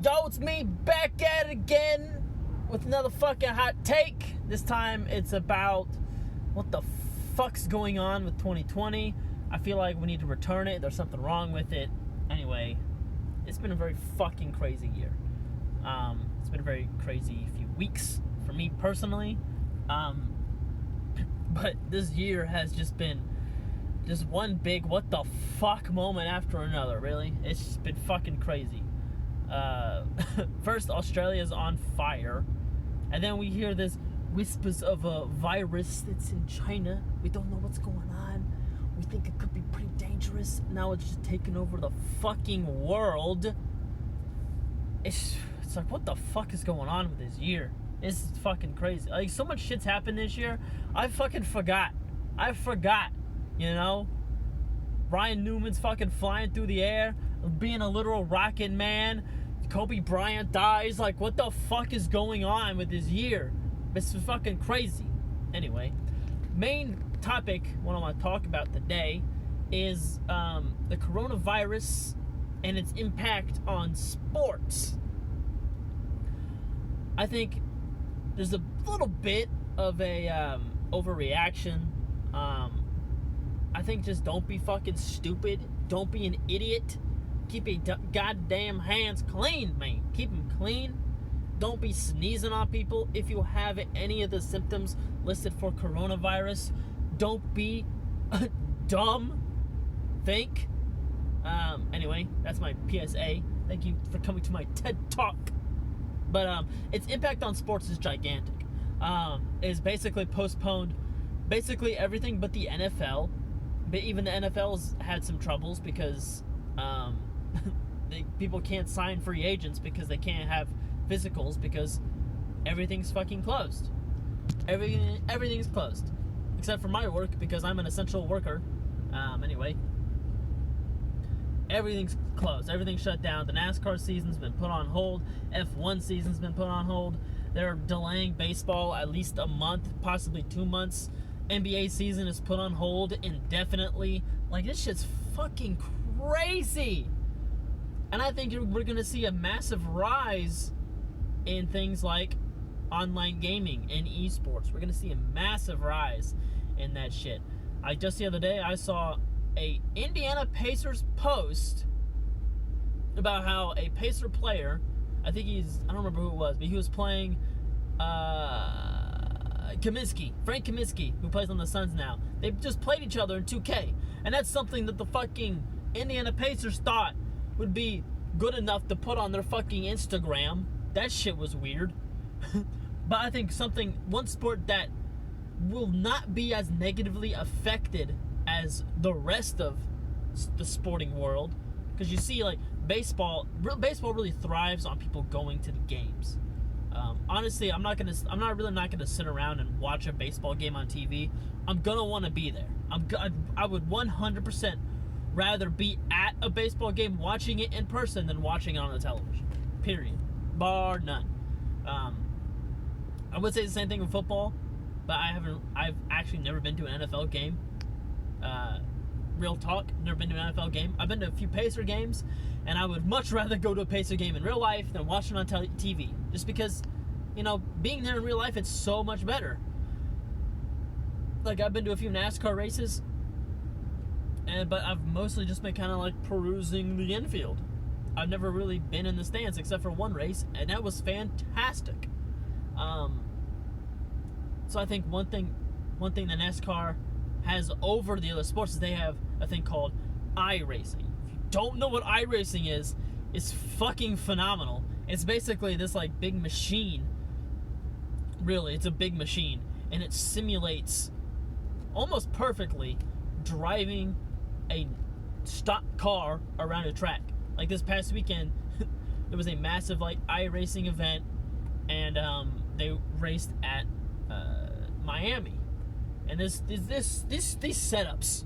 Yo, it's me back at it again with another fucking hot take. This time it's about what the fuck's going on with 2020. I feel like we need to return it. There's something wrong with it. Anyway, it's been a very fucking crazy year. It's been a very crazy few weeks for me personally. But this year has just been just one big what the fuck moment after another, really. It's just been fucking crazy. First, Australia's on fire, and then we hear this whispers of a virus that's in China. We don't know what's going on. We think it could be pretty dangerous. Now it's just taking over the fucking world. It's like, what the fuck is going on with this year? It's fucking crazy. Like, so much shit's happened this year. I fucking forgot. You know? Ryan Newman's fucking flying through the air, being a literal rocket man. Kobe Bryant dies. Like, what the fuck is going on with this year? It's fucking crazy. Anyway, main topic, what I want to talk about today is the coronavirus and its impact on sports. I think there's a little bit of a overreaction. I think just don't be fucking stupid. Don't be an idiot. Keep your goddamn hands clean, man. Keep them clean. Don't be sneezing on people. If you have any of the symptoms listed for coronavirus, don't be dumb. Think. Anyway, that's my PSA. Thank you for coming to my TED Talk. But its impact on sports is gigantic. It's basically postponed basically everything but the NFL. But even the NFL's had some troubles because people can't sign free agents because they can't have physicals because everything's fucking closed. Everything's closed. Except for my work because I'm an essential worker. Anyway. Everything's closed. Everything's shut down. The NASCAR season's been put on hold. F1 season's been put on hold. They're delaying baseball at least a month, possibly 2 months. NBA season is put on hold indefinitely. Like, this shit's fucking crazy. And I think we're going to see a massive rise in things like online gaming and esports. We're going to see a massive rise in that shit. Just the other day, I saw a Indiana Pacers post about how a Pacer player, I don't remember who it was, but he was playing Frank Kaminsky, who plays on the Suns now. They just played each other in 2K, and that's something that the fucking Indiana Pacers thought would be good enough to put on their fucking Instagram. That shit was weird. But I think one sport that will not be as negatively affected as the rest of the sporting world, because you see, like, baseball really thrives on people going to the games. Honestly, I'm not really gonna sit around and watch a baseball game on TV. I'm gonna want to be there. I would 100% rather be at a baseball game watching it in person than watching it on the television. Period. Bar none. I would say the same thing with football, but I've actually never been to an NFL game. Real talk, never been to an NFL game. I've been to a few Pacer games, and I would much rather go to a Pacer game in real life than watch it on TV. Just because, being there in real life, it's so much better. Like, I've been to a few NASCAR races, but I've mostly just been kind of like perusing the infield. I've never really been in the stands except for one race, and that was fantastic. So I think one thing that NASCAR has over the other sports is they have a thing called iRacing. If you don't know what iRacing is, it's fucking phenomenal. It's basically this, like, big machine. Really, it's a big machine, and it simulates almost perfectly driving a stock car around a track. Like, this past weekend, there was a massive, like, iRacing event, and they raced at Miami. And these setups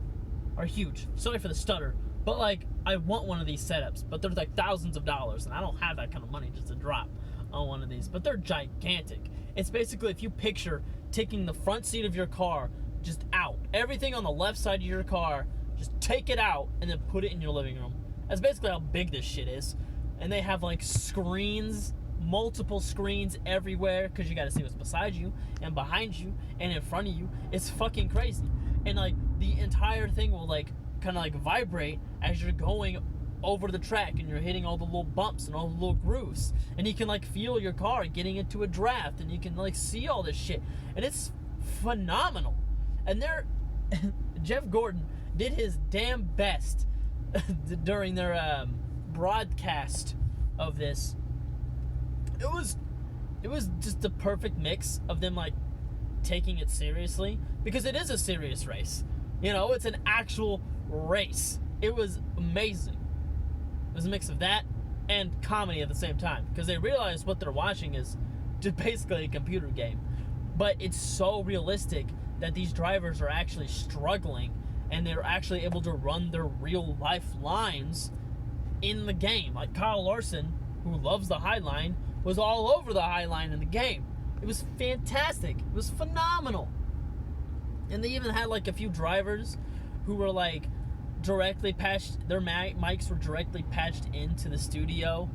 are huge. Sorry for the stutter, but, like, I want one of these setups, but they're like thousands of dollars, and I don't have that kind of money just to drop on one of these. But they're gigantic. It's basically, if you picture taking the front seat of your car just out, everything on the left side of your car, just take it out and then put it in your living room. That's basically how big this shit is. and they have like screens, multiple screens everywhere, because you got to see what's beside you and behind you and in front of you. It's fucking crazy. And like the entire thing will like kind of like vibrate as you're going over the track, and you're hitting all the little bumps and all the little grooves, and you can like feel your car getting into a draft, and you can like see all this shit, and it's phenomenal. And Jeff Gordon did his damn best during their broadcast of this. It was just the perfect mix of them like taking it seriously, because it is a serious race. You know, it's an actual race. It was amazing. It was a mix of that and comedy at the same time, because they realize what they're watching is just basically a computer game. But it's so realistic that these drivers are actually struggling, and they're actually able to run their real life lines in the game. Like Kyle Larson, who loves the high line, was all over the high line in the game. It was fantastic. It was phenomenal. And they even had like a few drivers who were like directly patched, their mics were directly patched into their studio.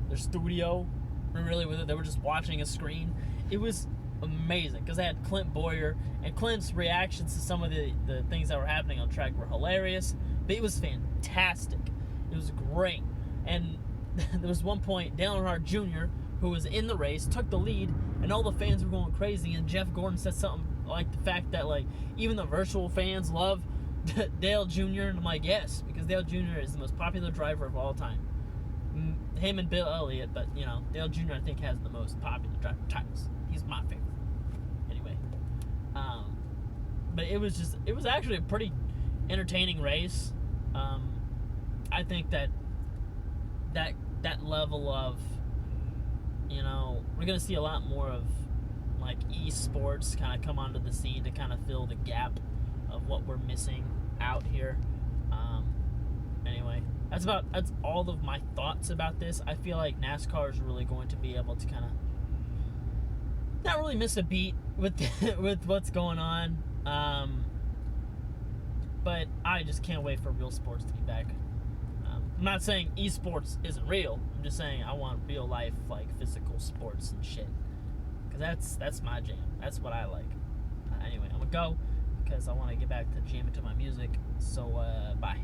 Really, they were just watching a screen. It was amazing, because they had Clint Boyer, and Clint's reactions to some of the things that were happening on track were hilarious, but it was fantastic. It was great. And there was one point, Dale Earnhardt Jr., who was in the race, took the lead, and all the fans were going crazy, and Jeff Gordon said something like the fact that like even the virtual fans love Dale Jr., and I'm like, yes, because Dale Jr. is the most popular driver of all time. Him and Bill Elliott, but you know, Dale Jr. I think has the most popular driver titles. He's my favorite. Anyway, but it was actually a pretty entertaining race. I think that level of, you know, we're gonna see a lot more of like esports kind of come onto the scene to kind of fill the gap of what we're missing out here. Anyway, that's all of my thoughts about this. I feel like NASCAR is really going to be able to kind of not really miss a beat with with what's going on. But I just can't wait for real sports to be back. I'm not saying esports isn't real. I'm just saying I want real life, like physical sports and shit, because that's my jam. That's what I like. Anyway, I'm gonna go because I want to get back to jamming to my music. So bye.